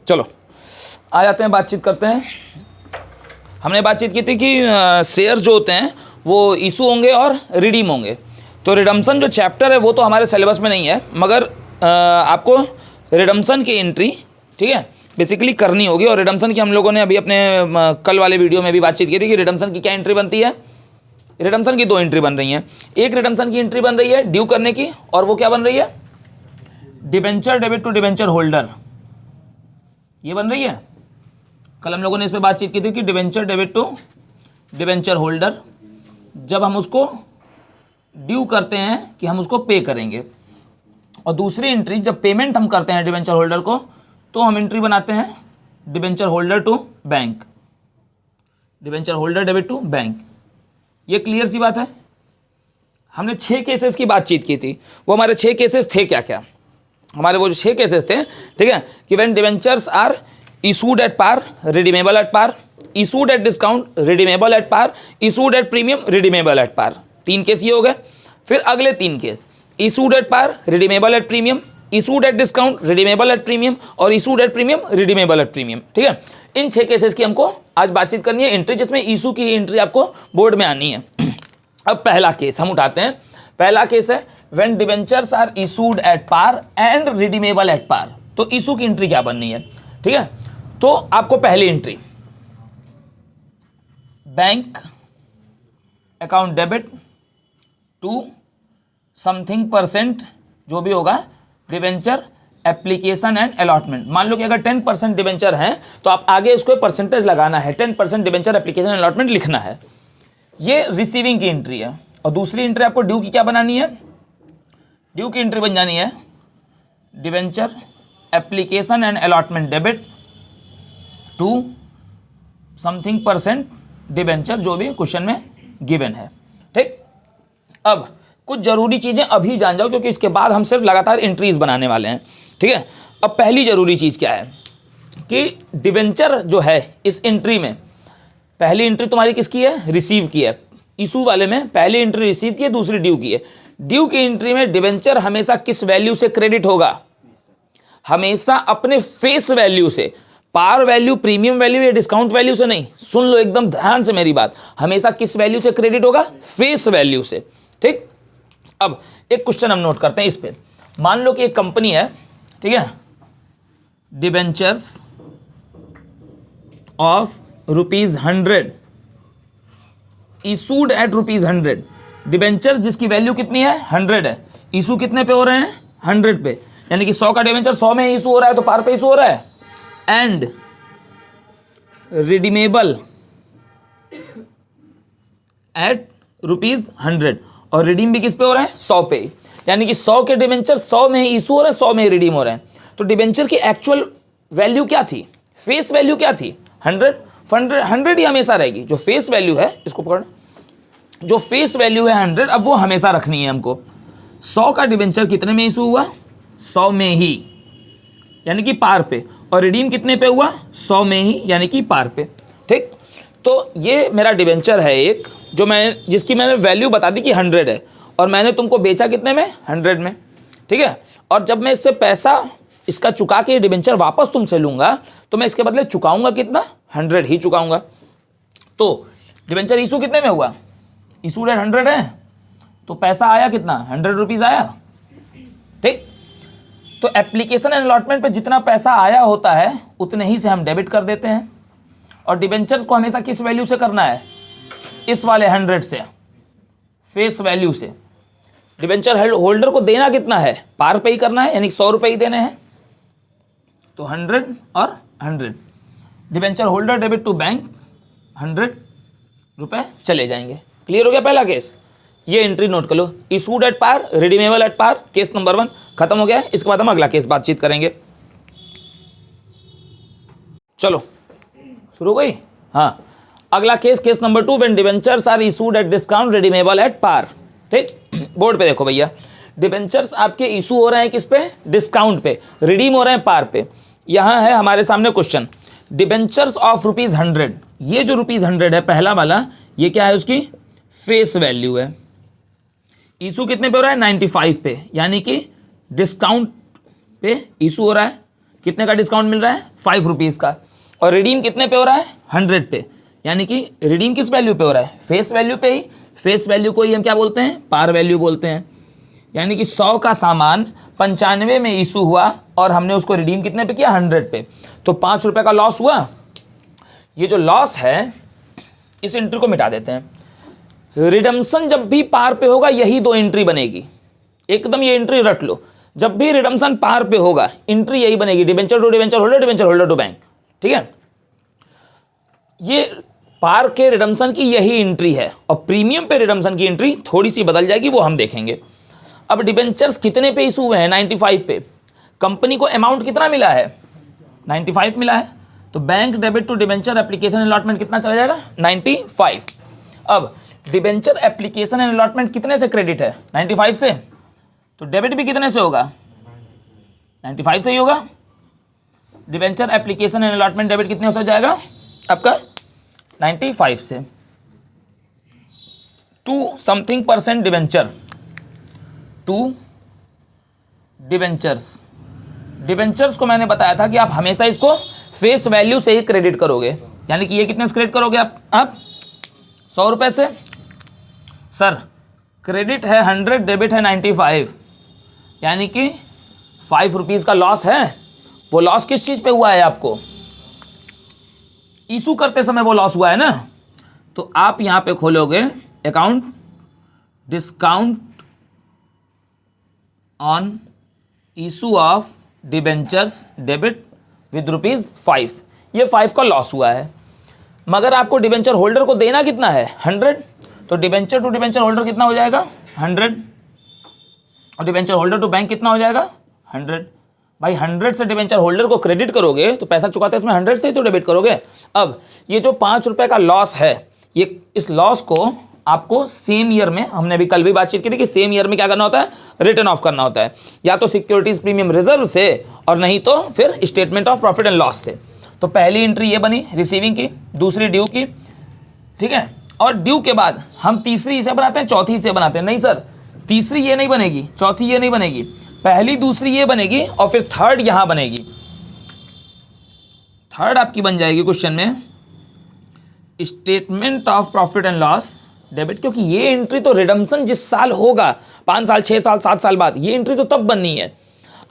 चलो आ जाते हैं, बातचीत करते हैं। हमने बातचीत की थी कि शेयर जो होते हैं वो इशू होंगे और रिडीम होंगे। तो रिडम्पशन जो चैप्टर है वो तो हमारे सिलेबस में नहीं है, मगर आपको रिडम्पशन की एंट्री, ठीक है, बेसिकली करनी होगी। और रिडम्पशन की हम लोगों ने अभी अपने कल वाले वीडियो में भी बातचीत की थी कि रिडम्पशन की क्या एंट्री बनती है। रिडम्पशन की 2 एंट्री बन रही हैं। एक रिडम्पशन की एंट्री बन रही है ड्यू करने की, और वो क्या बन रही है, debenture debit to debenture holder, ये बन रही है। कल हम लोगों ने इस पर बातचीत की थी कि debenture debit to debenture holder, जब हम उसको ड्यू करते हैं कि हम उसको पे करेंगे। और दूसरी एंट्री जब पेमेंट हम करते हैं डिबेंचर होल्डर को, तो हम एंट्री बनाते हैं debenture holder to bank, debenture holder debit to bank. ये क्लियर सी बात है। हमने 6 केसेस की बातचीत की थी। वो हमारे 6 केसेस थे क्या क्या, हमारे वो जो 6 केसेस थे, ठीक है, कि when debentures are issued at par, redeemable at par, issued at discount, redeemable at par, issued at premium, redeemable at par. 3 case ये हो गए। फिर अगले 3 case, issued at par, redeemable at premium, issued at discount, redeemable at premium, और issued at premium, redeemable at premium. ठीक है, इन 6 cases की हमको आज बातचीत करनी है, एंट्री जिसमें इशू की एंट्री आपको बोर्ड में आनी है। अब पहला केस हम उठाते हैं। पहला केस है when debentures are issued at par and redeemable at par. तो इशू की एंट्री क्या बननी है, ठीक है। तो आपको पहली entry, bank account debit to something percent, जो भी होगा, डिबेंचर एप्लीकेशन एंड अलॉटमेंट। मान लो कि अगर 10% डिबेंचर है तो आप आगे इसको परसेंटेज लगाना है, 10% डिबेंचर एप्लीकेशन एंड अलॉटमेंट लिखना है। ये रिसीविंग की एंट्री है। और दूसरी एंट्री आपको ड्यू की क्या बनानी है, ड्यू की एंट्री बन जानी है debenture application and allotment debit to something percent debenture, जो भी क्वेश्चन में गिवन है। ठीक, अब कुछ जरूरी चीजें अभी जान जाओ, क्योंकि इसके बाद हम सिर्फ लगातार एंट्रीज बनाने वाले हैं। ठीक है, अब पहली जरूरी चीज क्या है कि डिबेंचर जो है इस एंट्री में, पहली एंट्री तुम्हारी किसकी है, रिसीव की है। इशू वाले में पहली एंट्री रिसीव की है, दूसरी ड्यू की है। ड्यू की एंट्री में डिबेंचर हमेशा किस वैल्यू से क्रेडिट होगा, हमेशा अपने फेस वैल्यू से, पार वैल्यू, प्रीमियम वैल्यू या डिस्काउंट वैल्यू से नहीं। सुन लो एकदम ध्यान से मेरी बात, हमेशा किस वैल्यू से क्रेडिट होगा, फेस वैल्यू से। ठीक, अब एक क्वेश्चन हम नोट करते हैं इस पे। मान लो कि एक कंपनी है, ठीक है, debentures of ₹100 issued at ₹100। Debentures जिसकी वैल्यू कितनी है, 100 है, इशू कितने पे हो रहे हैं, 100 पे, यानी कि 100 का डिबेंचर 100 में इशू हो रहा है, तो पार पे इशू हो रहा है। एंड रिडीमेबल एट ₹100, और रिडीम भी किस पे हो रहा है, 100 पे, यानी कि 100 के डिबेंचर 100 में ही इशू हो रहे हैं, 100 में ही रिडीम हो रहे हैं। तो डिबेंचर की एक्चुअल वैल्यू क्या थी, फेस वैल्यू क्या थी, 100 ही हमेशा रहेगी। जो फेस वैल्यू है, इसको पकड़, जो फेस वैल्यू है 100, अब वो हमेशा रखनी है हमको। 100 का डिबेंचर कितने में इशू हुआ, 100 में ही, यानी कि पार पे, और रिडीम कितने पे हुआ, 100 में ही, यानी कि पार पे। ठीक, तो ये मेरा डिबेंचर है एक, जो जिसकी मैंने वैल्यू बता दी कि 100 है, और मैंने तुमको बेचा कितने में, 100 में। ठीक है, और जब मैं इससे पैसा इसका चुका के डिबेंचर वापस तुमसे लूंगा, तो मैं इसके बदले चुकाऊंगा कितना, 100 ही चुकाऊंगा। तो डिबेंचर इशू कितने में हुआ, इशू रेट 100 है, तो पैसा आया कितना, 100 रुपीज़ आया। ठीक, तो एप्लीकेशन एंड अलॉटमेंट पे जितना पैसा आया होता है उतने ही से हम डेबिट कर देते हैं। और डिबेंचर्स को हमेशा किस वैल्यू से करना है, इस वाले 100 से, फेस वैल्यू से। डिबेंचर होल्डर को देना कितना है, पार पे ही करना है, यानी 100 रुपये ही देने हैं। तो 100 और 100, debenture holder debit to bank, 100 रुपये चले जाएंगे। क्लियर हो गया पहला केस। ये एंट्री नोट कर लो, issued at par, redeemable at par, case number 1 खत्म हो गया है। इसके बाद हम अगला केस बातचीत करेंगे। चलो शुरू हो गई। हाँ, अगला case, case number 2, when debentures are issued at discount, redeemable at par. ठीक, बोर्ड पे देखो भैया, डिबेंचर्स आपके इशू हो रहे हैं किस पे, डिस्काउंट पे, रिडीम हो रहे हैं पार पे। यहां है हमारे सामने क्वेश्चन, डिबेंचर्स ऑफ ₹100। ये जो ₹100 है पहला वाला, ये क्या है, उसकी फेस वैल्यू है। इशू कितने पे हो रहा है, 95 पे, यानी कि डिस्काउंट पे इशू हो रहा है कितने का डिस्काउंट मिल रहा है, 5 रुपीज़ का। और रिडीम कितने पे हो रहा है, 100 पे। यानी कि रिडीम किस वैल्यू पे हो रहा है, फेस वैल्यू पे ही। फेस वैल्यू को ही हम क्या बोलते हैं, पार वैल्यू बोलते हैं। यानी कि 100 का सामान 95 में इशू हुआ और हमने उसको रिडीम कितने पे किया, 100 पे, तो 5 रुपये का लॉस हुआ। ये जो लॉस है इस एंट्री को मिटा देते हैं। रिडम्पशन जब भी पार पे होगा यही 2 एंट्री बनेगी, एकदम ये एंट्री रट लो। जब भी रिडम्पशन पार पे होगा एंट्री यही बनेगी, debenture to debenture holder, debenture holder to bank. ठीक है, ये पार के रिडम्पशन की यही एंट्री है। और प्रीमियम पे रिडम्पशन की एंट्री थोड़ी सी बदल जाएगी, वो हम देखेंगे। अब डिबेंचर्स कितने पे इशू हुए हैं, 95 पे। कंपनी को अमाउंट कितना मिला है, 95 मिला है। तो bank debit to debenture application allotment कितना चला जाएगा, 95। अब डिबेंचर एप्लीकेशन एंड अलॉटमेंट कितने से क्रेडिट है, 95 से, तो डेबिट भी कितने से होगा, 95 से ही होगा। Debenture application and allotment debit कितने से हो जाएगा आपका, 95 से। 2 समथिंग % डिबेंचर, 2 डिबेंचर्स। डिबेंचर्स को मैंने बताया था कि आप हमेशा इसको फेस वैल्यू से ही क्रेडिट करोगे। यानी कि ये कितने से क्रेडिट करोगे आप 100 रुपये से। सर क्रेडिट है 100, डेबिट है 95, यानी कि 5 रुपीज़ का लॉस है। वो लॉस किस चीज़ पे हुआ है, आपको इशू करते समय वो लॉस हुआ है ना। तो आप यहाँ पे खोलोगे account discount on issue of debentures debit with ₹5। ये 5 का लॉस हुआ है, मगर आपको डिबेंचर होल्डर को देना कितना है, 100। तो डिबेंचर टू डिबेंचर होल्डर कितना हो जाएगा, 100। और डिबेंचर होल्डर टू बैंक कितना हो जाएगा, 100। भाई 100 से डिबेंचर होल्डर को क्रेडिट करोगे तो पैसा चुकाते हैं इसमें 100 से ही तो डेबिट करोगे। अब ये जो 5 रुपये का लॉस है, ये इस लॉस को आपको सेम ईयर में, हमने अभी कल भी बातचीत की थी कि सेम ईयर में क्या करना होता है, रिटर्न ऑफ करना होता है, या तो सिक्योरिटीज प्रीमियम रिजर्व से और नहीं तो फिर statement of profit and loss से। तो पहली एंट्री ये बनी रिसीविंग की, दूसरी ड्यू की, ठीक है। और ड्यू के बाद हम तीसरी इसे बनाते हैं, चौथी इसे बनाते हैं। नहीं सर, तीसरी ये नहीं बनेगी, चौथी ये नहीं बनेगी, पहली दूसरी ये बनेगी और फिर थर्ड यहां बनेगी। थर्ड आपकी बन जाएगी क्वेश्चन में statement of profit and loss debit, क्योंकि ये एंट्री तो रिडम्पशन जिस साल होगा, 5 साल 6 साल 7 साल बाद, ये एंट्री तो तब बननी है।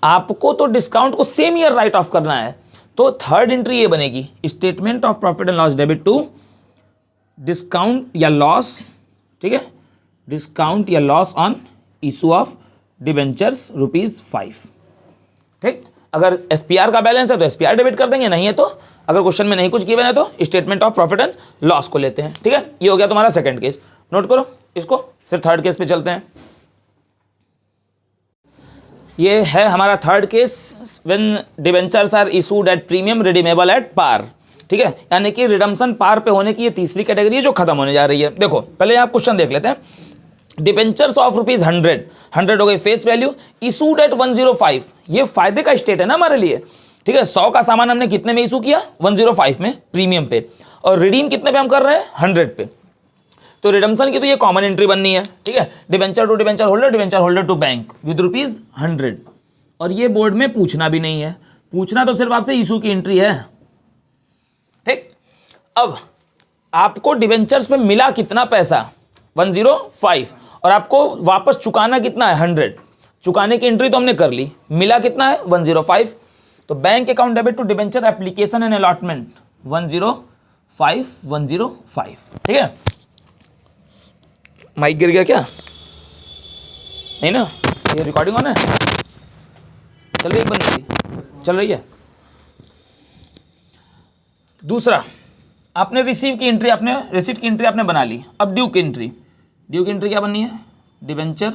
आपको तो डिस्काउंट को सेम ईयर राइट ऑफ करना है। तो थर्ड एंट्री ये बनेगी statement of profit and loss debit to discount या लॉस, ठीक है, डिस्काउंट या loss on issue of debentures ₹5। ठीक, अगर एसपीआर का बैलेंस है तो एसपीआर डेबिट कर देंगे, नहीं है तो अगर क्वेश्चन में नहीं कुछ गिवन है तो statement of profit and loss को लेते हैं। ठीक है, ये हो गया तुम्हारा सेकंड केस, नोट करो इसको। फिर थर्ड केस पे चलते हैं। ये है हमारा third case, when debentures are issued at premium redeemable at par. ठीक है, यानी कि रिडम्पशन पार पे होने की ये तीसरी कैटेगरी है जो खत्म होने जा रही है। देखो पहले आप क्वेश्चन देख लेते हैं। डिबेंचर्स ऑफ ₹100 हो गई फेस वैल्यू, इशूड एट 105। ये फायदे का स्टेट है ना हमारे लिए। ठीक है, 100 का सामान हमने कितने में इशू किया, 105 में प्रीमियम पे, और रिडीम कितने पे हम कर रहे हैं, 100 पे। तो रिडम्पशन की तो ये कॉमन एंट्री बननी है। ठीक है, debenture to debenture holder, debenture holder to bank with ₹100। और ये बोर्ड में पूछना भी नहीं है, पूछना तो सिर्फ आपसे इशू की एंट्री है। ठीक, अब आपको डिबेंचर्स पे मिला कितना पैसा, 105, और आपको वापस चुकाना कितना है, 100। चुकाने की एंट्री तो हमने कर ली, मिला कितना है, 105। तो bank account debit to debenture application and allotment 105। ठीक है, माइक गिर गया क्या, नहीं ना, ये रिकॉर्डिंग ऑन है, चल रही है, बंद करी, चल रही है। दूसरा, आपने रिसीव की एंट्री, आपने रिसीट की एंट्री आपने बना ली। अब ड्यू की एंट्री, ड्यू की एंट्री क्या बननी है, debenture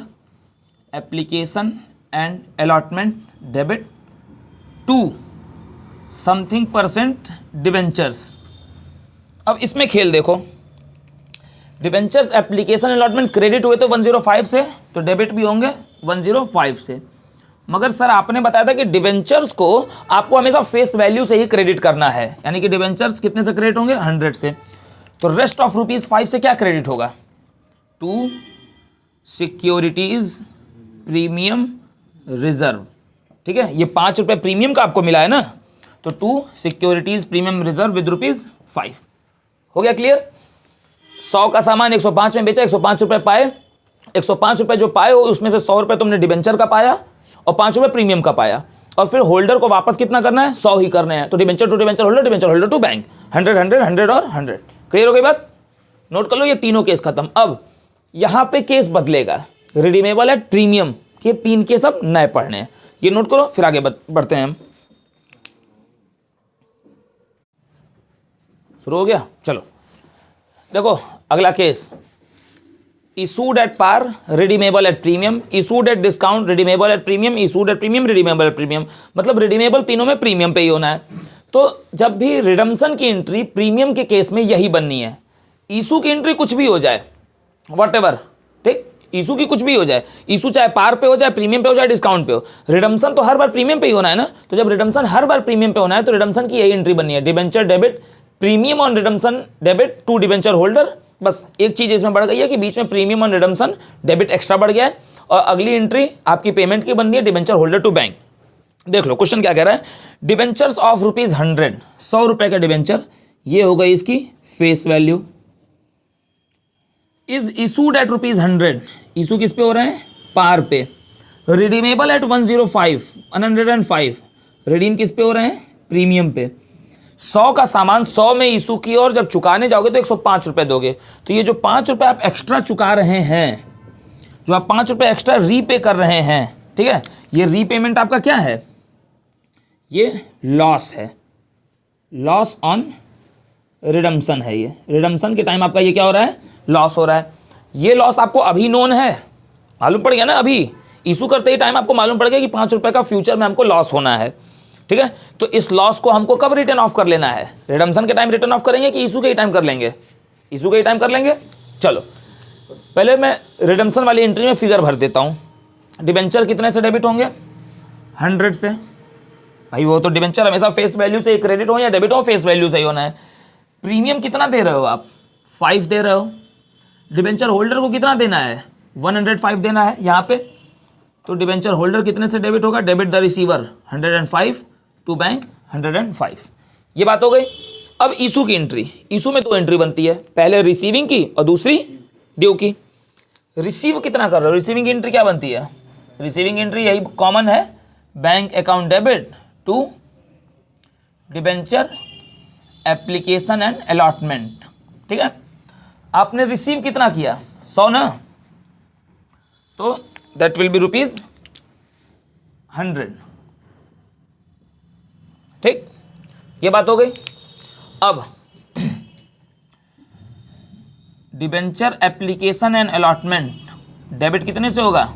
application and allotment debit to something % debentures. अब इसमें खेल देखो, डिबेंचर्स एप्लीकेशन अलॉटमेंट क्रेडिट हुए तो 105 से, तो डेबिट भी होंगे 105 से। मगर सर आपने बताया था कि डिबेंचर्स को आपको हमेशा फेस वैल्यू से ही क्रेडिट करना है, यानी कि डिबेंचर्स कितने से क्रेडिट होंगे, 100 से। तो रेस्ट ऑफ ₹5 से क्या क्रेडिट होगा, टू सिक्योरिटीज प्रीमियम रिजर्व। ठीक है, ये 5 रुपये प्रीमियम का आपको मिला है ना, तो 2 सिक्योरिटीज प्रीमियम रिजर्व विद ₹5 हो गया क्लियर। 100 का सामान 105 में बेचा, 105 रुपये पाए, 105 रुपये जो पाए हो उसमें से 100 रुपये तुमने डिबेंचर का पाया और 5 रुपये प्रीमियम का पाया, और फिर होल्डर को वापस कितना करना है, 100 ही करने हैं। तो debenture to debenture holder to bank, 100 100 100 और 100। क्लियर हो गई बात, नोट कर लो, ये तीनों केस खत्म। अब यहां पे केस बदलेगा, रिडीमेबल एट प्रीमियम के 3 केस अब नए पढ़ने हैं, ये नोट करो, फिर आगे बढ़ते हैं हम। शुरू हो गया, चलो देखो अगला case, issued at par redeemable at premium, issued at discount redeemable at premium, issued at premium redeemable at premium, मतलब रिडीमेबल तीनों में प्रीमियम पे ही होना है। तो जब भी रिडम्पशन की एंट्री प्रीमियम के केस में यही बननी है, इशू की एंट्री कुछ भी हो जाए, वॉटेवर, ठीक, इशू की कुछ भी हो जाए, इशू चाहे पार पे हो, चाहे प्रीमियम पे हो, चाहे डिस्काउंट पे हो, रिडम्पशन तो हर बार प्रीमियम पे ही होना है ना। तो जब रिडम्पशन हर बार प्रीमियम पे होना है तो रिडम्पशन की यही एंट्री बननी है, debenture debit premium on redemption debit to debenture holder. बस एक चीज इसमें बढ़ गई है कि बीच में premium on redemption debit extra बढ़ गया है, और अगली एंट्री आपकी पेमेंट की बननी है डिबेंचर होल्डर टू बैंक। देख लो क्वेश्चन क्या कह रहा है, डिबेंचर्स ऑफ ₹100, 100 रुपए का डिबेंचर, ये हो गई इसकी face value, is issued at ₹100, issue किस पे हो रहे हैं, पार पे, रिडीमेबल एट 105, रिडीम किस पे हो रहे हैं, प्रीमियम पे। 100 का सामान 100 में इशू की, और जब चुकाने जाओगे तो 105 रुपये दोगे। तो ये जो 5 रुपये आप एक्स्ट्रा चुका रहे हैं, जो आप 5 रुपये एक्स्ट्रा रीपे कर रहे हैं, ठीक है, ये रीपेमेंट आपका क्या है, ये लॉस है, लॉस ऑन रिडम्पशन है। ये रिडम्पशन के टाइम आपका ये क्या हो रहा है, लॉस हो रहा है। ये लॉस आपको अभी नोन है, मालूम पड़ गया ना, अभी इशू करते ही टाइम आपको मालूम पड़ गया कि 5 रुपये का फ्यूचर में हमको लॉस होना है, ठीक है। तो इस लॉस को हमको कब रिटर्न ऑफ कर लेना है, रिडम्पशन के टाइम रिटर्न ऑफ करेंगे कि इशू के ही टाइम कर लेंगे, इशू के ही टाइम कर लेंगे। चलो पहले मैं रिडम्पशन वाली एंट्री में फिगर भर देता हूँ। डिबेंचर कितने से डेबिट होंगे, 100 से, भाई वो तो डिबेंचर हमेशा फेस वैल्यू से क्रेडिट हो या डेबिट हो, फेस वैल्यू से ही होना है। प्रीमियम कितना दे रहे हो आप, 5 दे रहे हो, डिबेंचर होल्डर को कितना देना है, 105 देना है यहाँ पे। तो डिबेंचर होल्डर कितने से डेबिट होगा, debit the receiver 105 to bank 105, ये बात हो गई। अब इशू की एंट्री, इशू में 2 एंट्री बनती है, पहले रिसीविंग की और दूसरी ड्यू की। रिसीव कितना कर रहे हो, रिसीविंग एंट्री क्या बनती है, रिसीविंग एंट्री यही कॉमन है, bank account debit to debenture application and allotment, ठीक है। आपने रिसीव कितना किया, 100 ना, तो दैट विल बी ₹100, ठीक, ये बात हो गई। अब debenture application and allotment, debit कितने से होगा,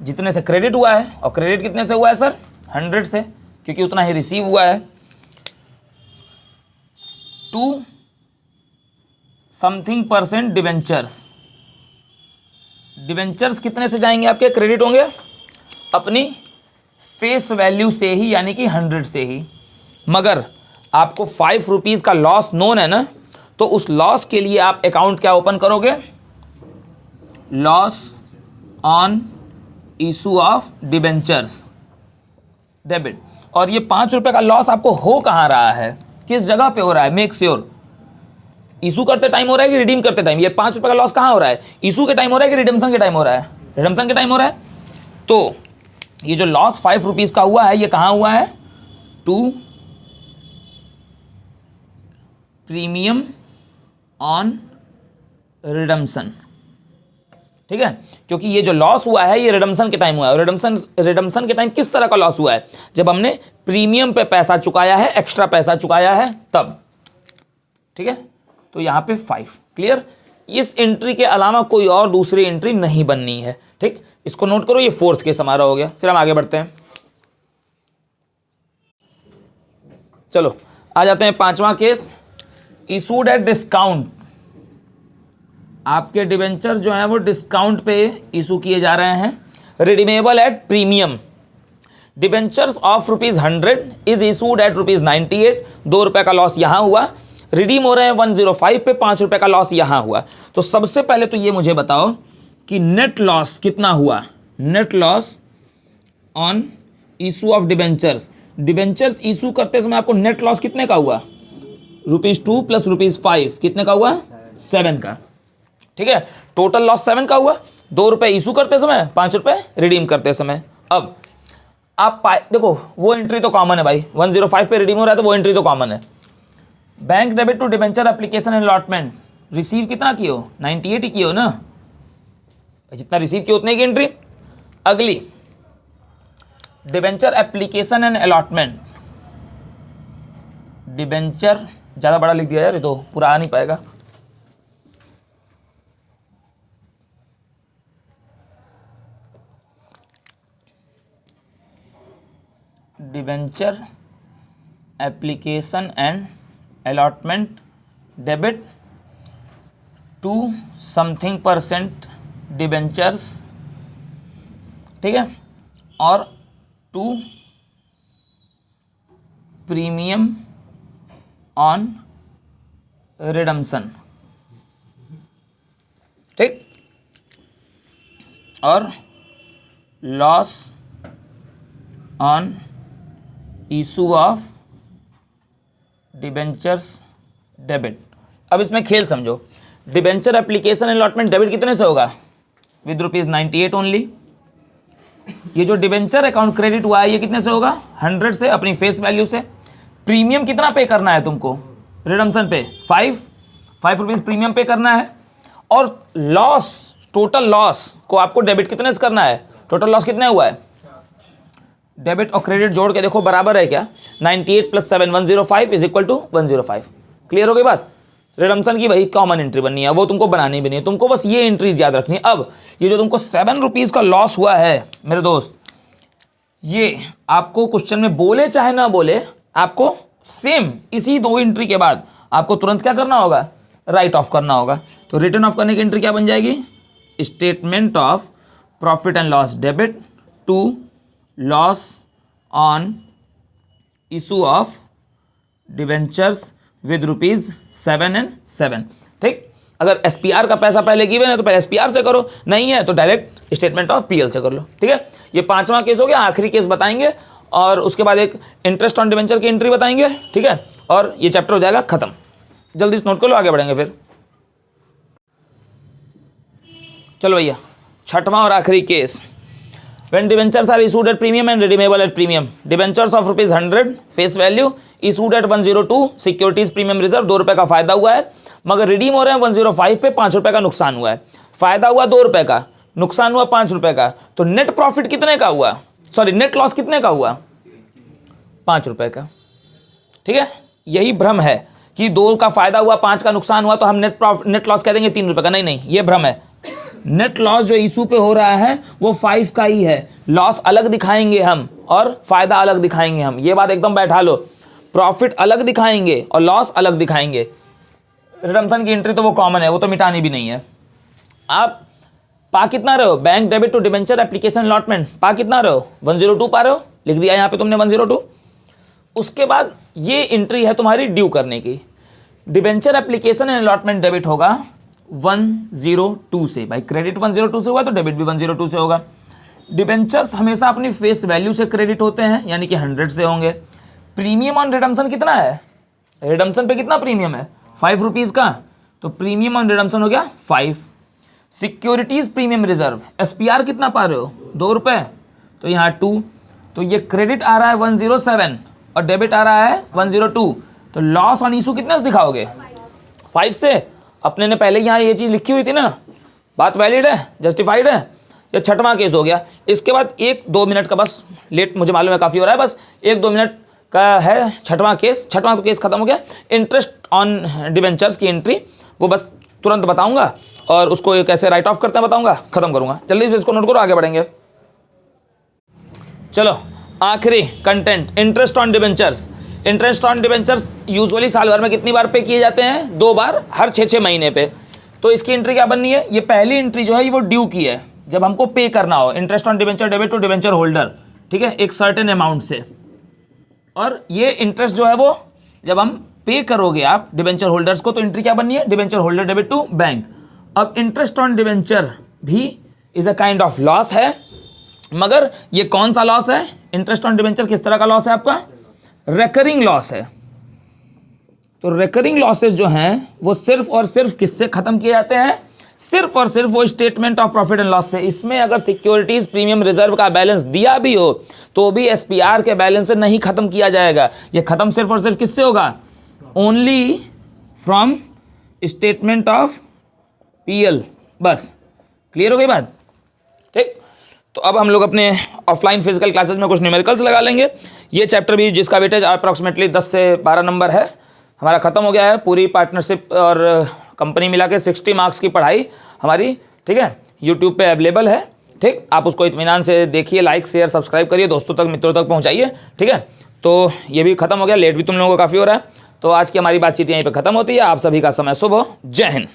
जितने से क्रेडिट हुआ है, और क्रेडिट कितने से हुआ है सर, 100 से, क्योंकि उतना ही रिसीव हुआ है, टू समथिंग % डिबेंचर्स, डिबेंचर्स कितने से जाएंगे आपके, क्रेडिट होंगे अपनी फेस वैल्यू से ही, यानी कि 100 से ही। मगर आपको 5 रुपीज़ का लॉस नोन है ना, तो उस लॉस के लिए आप अकाउंट क्या ओपन करोगे, loss on issue of debentures debit. और ये 5 रुपये का लॉस आपको हो कहाँ रहा है, किस जगह पे हो रहा है, मेक श्योर, इशू करते टाइम हो रहा है कि रिडीम करते टाइम। ये 5 रुपये का लॉस कहाँ हो रहा है, इशू के टाइम हो रहा है कि रिडम्पशन के टाइम हो रहा है, रिडम्पशन के टाइम हो रहा है। तो ये जो लॉस 5 रुपीज़ का हुआ है, ये कहाँ हुआ है, टू प्रीमियम ऑन रिडम्पशन, ठीक है, क्योंकि ये जो लॉस हुआ है ये रिडम्पशन के टाइम हुआ है। और रिडम्पशन के टाइम किस तरह का लॉस हुआ है, जब हमने प्रीमियम पे पैसा चुकाया है, एक्स्ट्रा पैसा चुकाया है तब, ठीक है। तो यहाँ पे 5 क्लियर। इस एंट्री के अलावा कोई और दूसरी एंट्री नहीं बननी है, ठीक, इसको नोट करो। ये 4th केस हमारा हो गया, फिर हम आगे बढ़ते हैं। चलो आ जाते हैं 5वां केस, इशूड एट डिस्काउंट। आपके डिबेंचर जो हैं वो डिस्काउंट पे इशू किए जा रहे हैं, redeemable at premium, debentures of ₹100 is issued at ₹98, 2 रुपये का लॉस यहाँ हुआ, रिडीम हो रहे हैं 105 पे, 5 रुपये का लॉस यहाँ हुआ। तो सबसे पहले तो ये मुझे बताओ कि नेट लॉस कितना हुआ, net loss on issue of debentures, debentures issue करते समय आपको नेट लॉस कितने का हुआ, ₹2 प्लस ₹5 कितने का हुआ, 7 का। ठीक है, टोटल लॉस 7 का हुआ, ₹2 इशू करते समय, ₹5 रिडीम करते समय। अब आप देखो वो एंट्री तो कॉमन है भाई, 105 पे रिडीम हो रहा है तो वो एंट्री तो कॉमन है। Bank debit to debenture application and allotment, receive कितना किए हो, 98 ही किए हो ना, जितना रिसीव किए उतने की एंट्री। अगली debenture application and allotment, debenture ज़्यादा बड़ा लिख दिया यार, ये तो पूरा आ नहीं पाएगा। Debenture application and allotment debit to something % debentures, ठीक है, और टू प्रीमियम ऑन रिडम्सन, ठीक, और loss on issue of debentures debit. अब इसमें खेल समझो, डिबेंचर एप्लीकेशन अलॉटमेंट डेबिट कितने से होगा, विद ₹98 ओनली। ये जो डिबेंचर अकाउंट क्रेडिट हुआ है ये कितने से होगा, 100 से, अपनी फेस वैल्यू से। प्रीमियम कितना पे करना है तुमको रिडम्सन पे, 5 रुपीज़ प्रीमियम पे करना है। और लॉस, टोटल लॉस को आपको डेबिट कितने से करना है, टोटल लॉस कितने हुआ है, डेबिट और क्रेडिट जोड़ के देखो बराबर है क्या, 98 + 7 105 इज इक्वल टू 105। क्लियर हो गई बात। रिडम्सन की वही कॉमन एंट्री बननी है, वो तुमको बनानी भी नहीं है, तुमको बस ये एंट्रीज याद रखनी है। अब ये जो तुमको ₹7 का लॉस हुआ है मेरे दोस्त, ये आपको क्वेश्चन में बोले चाहे ना बोले, आपको सेम इसी 2 एंट्री के बाद आपको तुरंत क्या करना होगा, राइट ऑफ करना होगा। तो रिटर्न ऑफ करने की एंट्री क्या बन जाएगी, statement of profit and loss debit to loss on issue of debentures with ₹7 and 7, ठीक। अगर SPR का पैसा पहले गिवन है तो पहले SPR से करो, नहीं है तो डायरेक्ट स्टेटमेंट ऑफ PL से कर लो, ठीक है। ये 5वां केस हो गया, आखिरी केस बताएंगे और उसके बाद एक इंटरेस्ट ऑन डिबेंचर की एंट्री बताएंगे, ठीक है, और ये चैप्टर हो जाएगा खत्म। जल्दी से नोट कर लो, आगे बढ़ेंगे फिर। चलो भैया, 6वां और आखिरी case, when debentures are issued at premium and redeemable at premium, debentures of ₹100 face value issued at 102, securities premium reserve, ₹2 का फायदा हुआ है, मगर रिडीम हो रहे हैं 105 पे, ₹5 का नुकसान हुआ है। फायदा हुआ ₹2 का, नुकसान हुआ ₹5 का, तो नेट प्रॉफिट कितने का हुआ, सॉरी नेट लॉस कितने का हुआ, ₹5 का, ठीक है। यही भ्रम है कि 2 का फायदा हुआ, 5 का नुकसान हुआ तो हम नेट लॉस कह देंगे ₹3 का, नहीं, ये भ्रम है। नेट लॉस जो इशू पे हो रहा है वो 5 का ही है, लॉस अलग दिखाएंगे हम और फायदा अलग दिखाएंगे हम, ये बात एकदम बैठा लो। प्रॉफिट अलग दिखाएंगे और लॉस अलग दिखाएंगे। रिडम्सन की एंट्री तो वो कॉमन है, वो तो मिटानी भी नहीं है। आप पा कितना रहे हो, bank debit to debenture application allotment, पा कितना रहे हो, 102 पा रहे हो, लिख दिया यहाँ पे तुमने 102। उसके बाद ये एंट्री है तुम्हारी ड्यू करने की, debenture application and allotment debit होगा 102 से, भाई क्रेडिट 102 से हुआ तो डेबिट भी 102 से होगा। डिबेंचर्स हमेशा अपनी फेस वैल्यू से क्रेडिट होते हैं, यानी कि 100 से होंगे। प्रीमियम ऑन रिडम्सन कितना है, रिडम्सन पे कितना प्रीमियम है, ₹5 का, तो प्रीमियम ऑन रिडम्सन हो गया 5। सिक्योरिटीज प्रीमियम रिजर्व, SPR कितना पा रहे हो, ₹2, तो यहाँ 2, तो ये क्रेडिट आ रहा है 107 और डेबिट आ रहा है 102, तो लॉस ऑन इशू कितने से दिखाओगे, 5 से। अपने ने पहले यहाँ ये चीज़ लिखी हुई थी ना, बात वैलिड है, जस्टिफाइड है। ये 6वां केस हो गया। इसके बाद 1-2 मिनट का, बस लेट मुझे मालूम है काफ़ी हो रहा है, बस 1-2 मिनट का है 6वां केस। 6वां तो केस खत्म हो गया। इंटरेस्ट ऑन डिबेंचर्स की एंट्री वो बस तुरंत बताऊंगा और उसको कैसे राइट ऑफ करते हैं बताऊंगा, खत्म करूंगा। जल्दी से इसको नोट करो, आगे बढ़ेंगे। चलो आखिरी content, interest on debentures. Interest on debentures usually साल भर में कितनी बार पे किए जाते हैं, 2 बार, हर 6-6 महीने पे। तो इसकी एंट्री क्या बननी है, ये पहली एंट्री जो है वो ड्यू की है, जब हमको पे करना हो। Interest on debenture debit to debenture holder, ठीक है, एक सर्टेन अमाउंट से। और ये इंटरेस्ट जो है वो जब हम पे करोगे आप डिबेंचर होल्डर्स को, तो एंट्री क्या बननी है, debenture holder debit to bank. अब इंटरेस्ट ऑन डिबेंचर भी is a kind of loss है, मगर ये कौन सा लॉस है, इंटरेस्ट ऑन डिबेंचर किस तरह का लॉस है आपका? रेकरिंग लॉस है। तो रेकरिंग लॉसेस जो हैं वो सिर्फ और सिर्फ किससे खत्म किए जाते हैं? सिर्फ और सिर्फ वो statement of profit and loss से। इसमें अगर सिक्योरिटीज प्रीमियम रिजर्व का बैलेंस दिया भी हो तो भी एसपीआर के बैलेंस से नहीं खत्म किया जाएगा। ये खत्म सिर्फ और सिर्फ किससे होगा? Only from statement of PL. बस क्लियर हो गई बात? ठीक। तो अब हम लोग अपने ऑफलाइन फिजिकल क्लासेस में कुछ न्यूमेरिकल्स लगा लेंगे। ये चैप्टर भी जिसका वेटेज अप्रॉक्सीमेटली 10 से 12 नंबर है हमारा ख़त्म हो गया है। पूरी पार्टनरशिप और कंपनी मिला के 60 मार्क्स की पढ़ाई हमारी, ठीक है, यूट्यूब पे अवेलेबल है। ठीक, आप उसको इत्मीनान से देखिए, लाइक शेयर सब्सक्राइब करिए, दोस्तों तक मित्रों तक पहुंचाइए। ठीक है, तो ये भी खत्म हो गया, लेट भी तुम लोगों को काफ़ी हो रहा है। तो आज की हमारी बातचीत यहीं पे खत्म होती है। आप सभी का समय शुभ हो। जय हिंद।